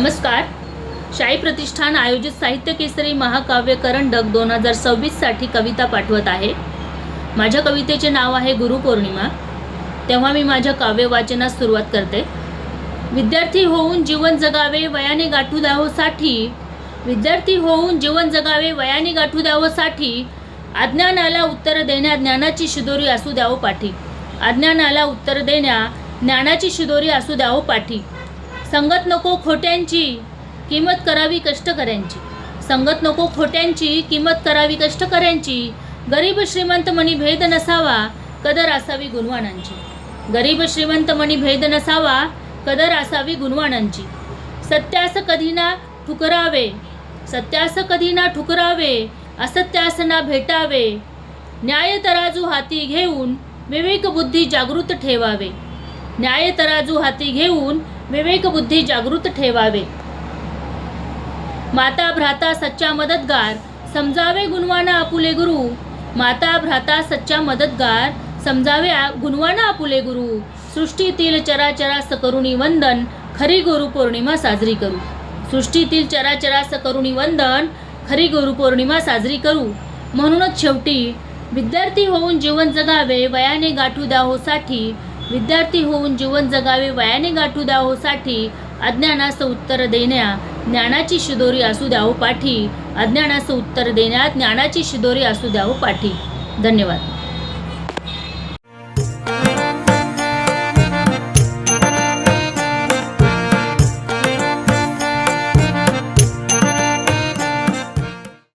नमस्कार. शाही प्रतिष्ठान आयोजित साहित्य केसरी महाकाव्य करंडक 2026 साठी कविता पाठवत आहे. माझ्या कवितेचे नाव आहे गुरुपौर्णिमा. तेव्हा मी माझ्या काव्य वाचनास सुरुवात करते. विद्यार्थी होऊन जीवन जगावे वयाने गाठू द्यावोसाठी, विद्यार्थी होऊन जीवन जगावे वयाने गाठू द्यावोसाठी, अज्ञानाला उत्तर देण्या ज्ञानाची शिदोरी असू द्यावो पाठी, अज्ञानाला उत्तर देण्या ज्ञानाची शिदोरी असू द्यावो पाठी. संगत नको खोट्यांची, किंमत करावी कष्टकऱ्यांची, संगत नको खोट्यांची, किंमत करावी कष्टकऱ्यांची. गरीब श्रीमंत मनी भेद नसावा, कदर असावी गुणवानांची, गरीब श्रीमंत मनी भेद नसावा, कदर असावी गुणवानांची. सत्यास कधी ना ठुकरावे, सत्यास कधी ना ठुकरावे, असत्यास ना भेटावे. न्याय तराजू हाती घेऊन विवेक बुद्धी जागृत ठेवावे, न्याय तराजू हाती घेऊन विवेक बुद्धी जागृत ठेवावे. माता भ्राता सच्चा मदतगार, समजावे गुणवाना आपुले गुरु, माता भ्राता सच्चा मदतगार, समजावे गुणवाना आपुले गुरु. सृष्टीतील चराचरास करुणी वंदन, खरी गुरुपौर्णिमा साजरी करू, सृष्टीतील चराचरास करुणी वंदन, खरी गुरुपौर्णिमा साजरी करू. म्हणूनच शेवटी विद्यार्थी होऊन जीवन जगावे वयाने गाठू द्यावोसाठी, विद्यार्थी होऊन जीवन जगावे वयाने गाठू द्यावोसाठी, अज्ञानास उत्तर देण्या ज्ञानाची शिदोरी असू द्यावो पाठी, अज्ञानास उत्तर देण्यात ज्ञानाची शिदोरी असू द्यावो पाठी. धन्यवाद.